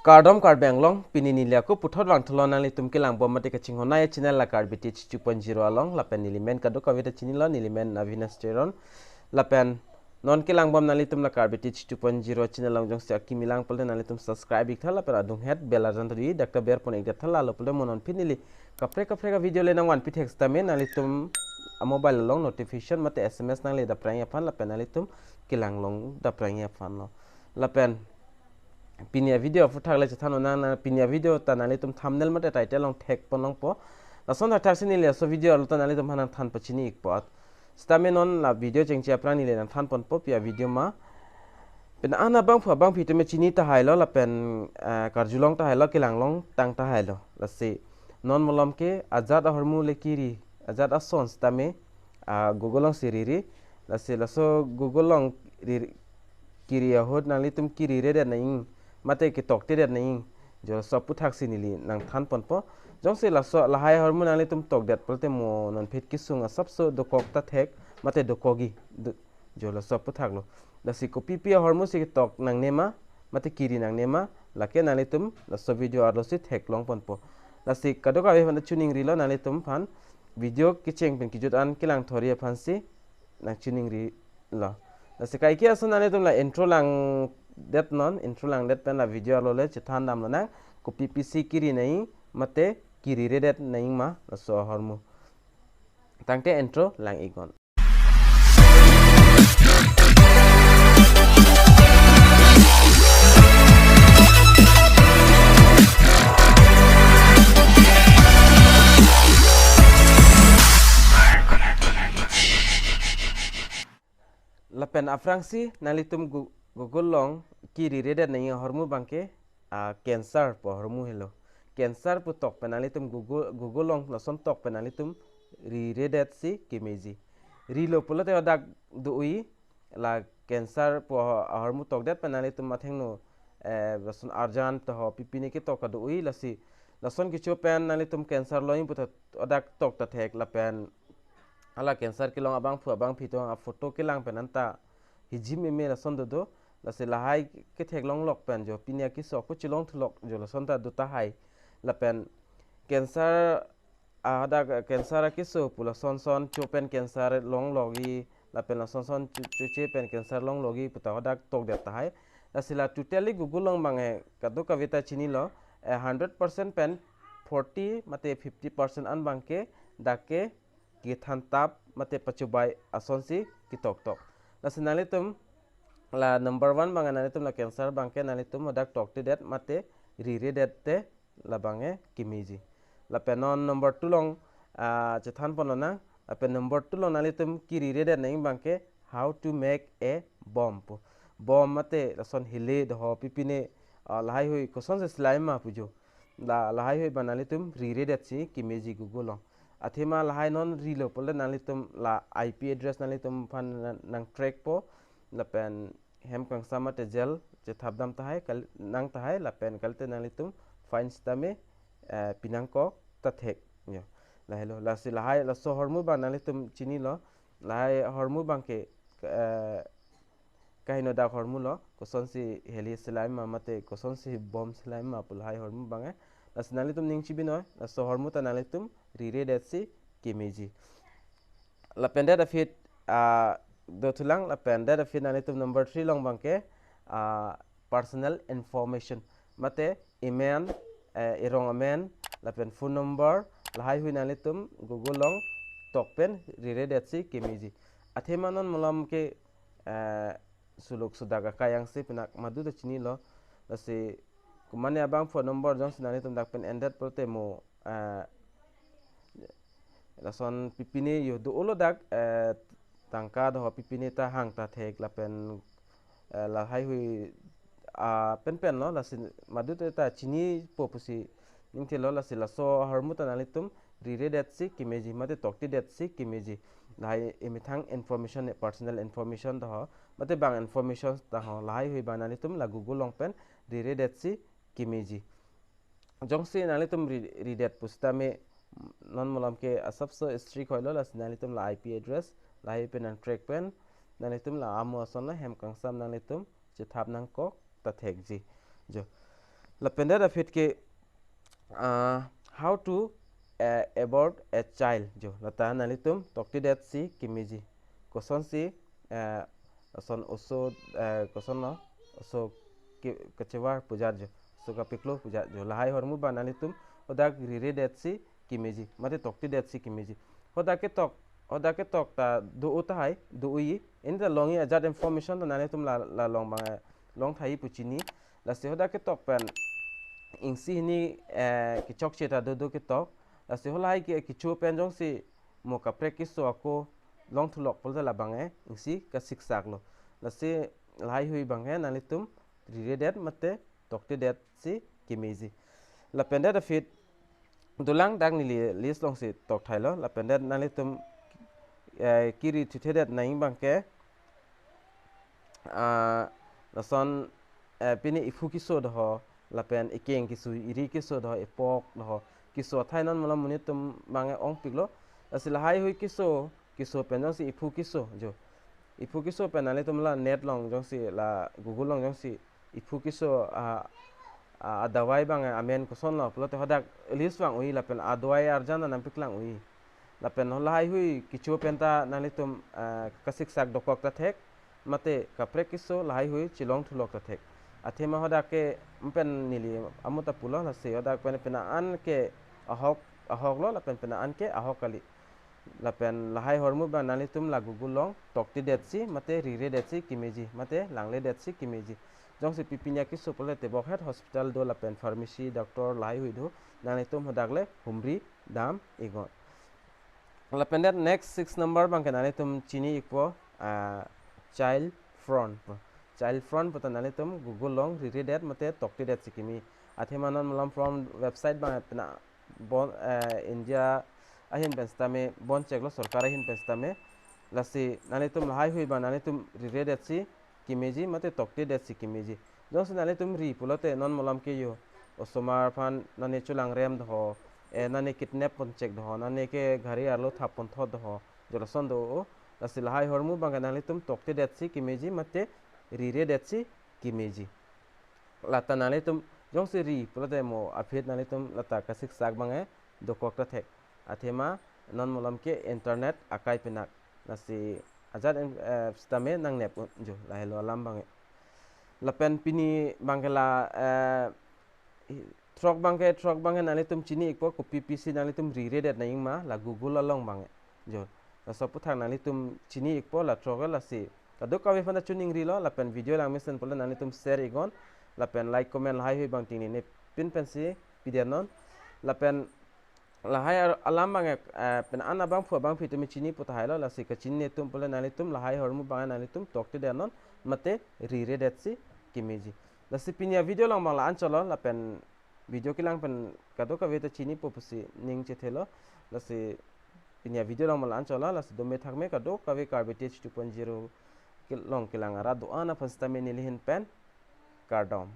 Kardom Karbi ANGLONG pinini liako puthot wang tholon nali tum kilang bom mate kaching honai channel la Karbi 2.0 along lapen nilimen kado kavita chinilo nilimen navina steron lapen non kilang bom nali tum la Karbi 2.0 channel lang jong sia kimilang polde nali tum subscribe ik thala per adung head bell ajan tadi dakta ber pon ik thala lo polde monon pinili kapre ka video le nang wan pitex tame nali tum mobile long notification mate SMS nang le da prang ya fan lapen nali tum kilang long da prang ya fan lo lapen pinia video APHUTHAK le chathano na pinia video tanali tum thumbnail mate title long tag ponong po la son thak sini le so video lo tanali tum hanan than pachini ik pot stamenon la video chengchi aprani le nan than pon po pia video ma pen ana bang pha bang phite me chini ta hailo la pen karjulong ta hailo kilanglong tang ta hailo la se non molom ke azad hormu le kiri azad ason stame google siriri la se la so google kiri hod nali tum kiri re na ing mate KETOK te naing jo so APHUTHAK sinili nang than pon po jong se la so la hai hormon ali tum tok det polte mo non phet kisunga sabso do kok ta thek mate do kogi jo la so APHUTHAK lo la si Kopi pia hormon si KETOK nang nema mate kiri nang nema la ke nali tum la so video arlo si thek long pon po la si kado ka ve tuning rilo nali tum phan video kicheng pen kijut an kilang thori phan si na tuning ri la la si kai kia so nali tum la intro lang det non intro lang det pen la video lo le chithan dam lo na Kopi pc kiri nei mate kiri re det nei ma so hormu tangte intro lang igon la pen afrangsi nalitum Google long kiri redet nai hormu bangke cancer po hormu hello cancer pu tok penalitum Google long lason tok penalitum ri redet si kimeji ri lo pulote odak dui la cancer po hormu tok det penalitum mathengno lason arjan to ho pipine ki tok dui lasi lason kicho pen nalitum cancer loin pu odak tok ta thek la pen ala cancer kilong abang fu abang phito a photo kilang penanta hijim me la son do la se la hai ke thek long lok pen jo pinia ki so ko chilong thlok jo la son ta do ta hai la pen cancer ada cancer ki so pula son chopen cancer long logi la pen la son che pen cancer long logi puta odak tok de ta hai la se la totally google long mangai kadu kavita chini lo 100% pen 40 mate 50% an bangke dake ki than tap mate pachubai asonsi ki tok la sinalitum la number 1 bang analitum la cancer bangke nalitum odak tok te det mate ri det te la bange kimiji la penon number 2 long chethan ponona la pen number 2 long nalitum ki ri det nei bangke how to make a bomb mate la son hile do pipine lahai hoi koson se slime ma pujo la lahai hoi banalitum ri det si kimiji google athema lahai non rilo pole nalitum la IP address nalitum fan nang track po la pen hem kang sama te gel je thabdam tahai kal nang tahai la pen kalte nalitum fine stame pinangko tathek yo la hello la si lahai la so hormu ba nalitum chini lo lahai hormu bangke kahino da hormu lo koson si heli slime ma mate koson si bomb slime ma pulhai hormu bange la sinalitum ning chibino la so hormu ta nalitum ri det si kimeji la penda da fit do tulang la penda da fit nalitum number 3 long bangke personal information mate email irong amen la pen phone number la hai hui nalitum google long tokpen ri det si kimeji athemanon molam ke suluk sudaga kayang si pinak madu da chini lo la si kumane abang phone number jong sinalitum dakpen ended prote mo lason pipine yo do olo dak tangka do pipine ta hang ta thek la pen la hai hui pen lo la sin madu ta chini popusi ningte lo la sila so harmuta nalitum ri det si kimeji mate tokti det si kimeji lai emithang information personal information da mate bang information ta lai hui banalitum la google long pen ri det si kimeji jongsi nalitum ri det pustame non molam ke asapso strict hoilo la sinalitum la IP address la IP nan track pen nalitum la amu asona hem kangsam nalitum che thap nang ko ta thek ji jo la pende da fit ke how to abort a child jo lata nalitum tokti det si kimiji koson si son oso koson no oso kecewar pujar jo so kapiklo pujar jo lahai hormu banalitum odak rire det si kimiji mate tokti det si kimiji odak ke tok ta do utai do uyi in the longi ajat information ta nalitum la long bang long thai puchini la se odak ke tok pen ingsi ni kichok cheta do ke tok la se holai ke kichu pen jong si mo ka practice so ako long thulok pol la bange ingsi ka siksak lo la se lai hui bange nalitum rire det mate tokti det si kimiji la pende da fit dulang dang ni list long si tok thai lo la pende nalitum kiri thithe det naing bangke la son pini ifu kiso do la pen ikeng kisu iri kiso do epok do kiso thainan mala munitum bange ong piklo asila hai hui kiso pen jong si ifu kiso pen nalitum la net long jong si la google long jong si ifu kiso adawai bang amen koson lo plote hodak list bang ui la pen adawai arjana nam piklang ui la pen holai hui kichu penta nalitum kasik sak dokok ta thek mate kapre kiso lahai hui chilong thulok ta thek athema hodak ke mpen nili amuta pulo la se hodak pen pena an ke ahok lo la pen pena an ke ahok kali la pen lahai hormu bang nalitum la google long tokti det si mate rire det si kimeji mate langle det si kimeji jong si pipinya ki supole te bokhet hospital do la pen pharmacy doctor lai hui do nang tum hodagle humri dam igon la pen that next 6 number bang kanale tum chini ikpo child front pata nale tum google long rire det mate tokti det sikimi athemanan mulam from website bang pena bon india ahin penstame bon cheklo sarkar ahin penstame lasi nale tum lai hui bang nale tum rire det si kimeji mate tokti det si kimeji jong se nale tum ri pulote non molam ke yo osomar phan nane chulang rem do nane kidnap pon check do nane ke ghari arlo thapon thod do jolason do lasi lahai hormu bang nale tum tokti det si kimeji mate rire det si kimeji lata nale tum jong se ri pulote mo aphet nale tum lata kasik sak bange do kokta thek athema non molam ke internet akai penak lasi ajat stame nang nep jo lahelo alam bange lapen pini bangela trok bange nale tum chini ikpo kopi pc nale tum rire det naing ma la google along bange jo la soputhang nale tum chini ikpo la trok la si kadu kawe fanda tuning rilo lapen video lang mesen pola nale tum share igon lapen like comment hai hui bang ting ni pin pensi pidianon lapen lahai alam bange pen ana bang phu bang pitumi chini puta hailo la si ka chini tum pola nale tum lahai hormu bang nale tum tokti denon mate rire det si kimeji la si pinya video lang bang la ancholo la pen video kilang pen kado ka veta chini popusi ning chethelo la si pinya video lang bang la ancholo la si dome thakme kado ka ve Karbi 2.0 long kilang ara do ana phasta me nilihin pen Kardom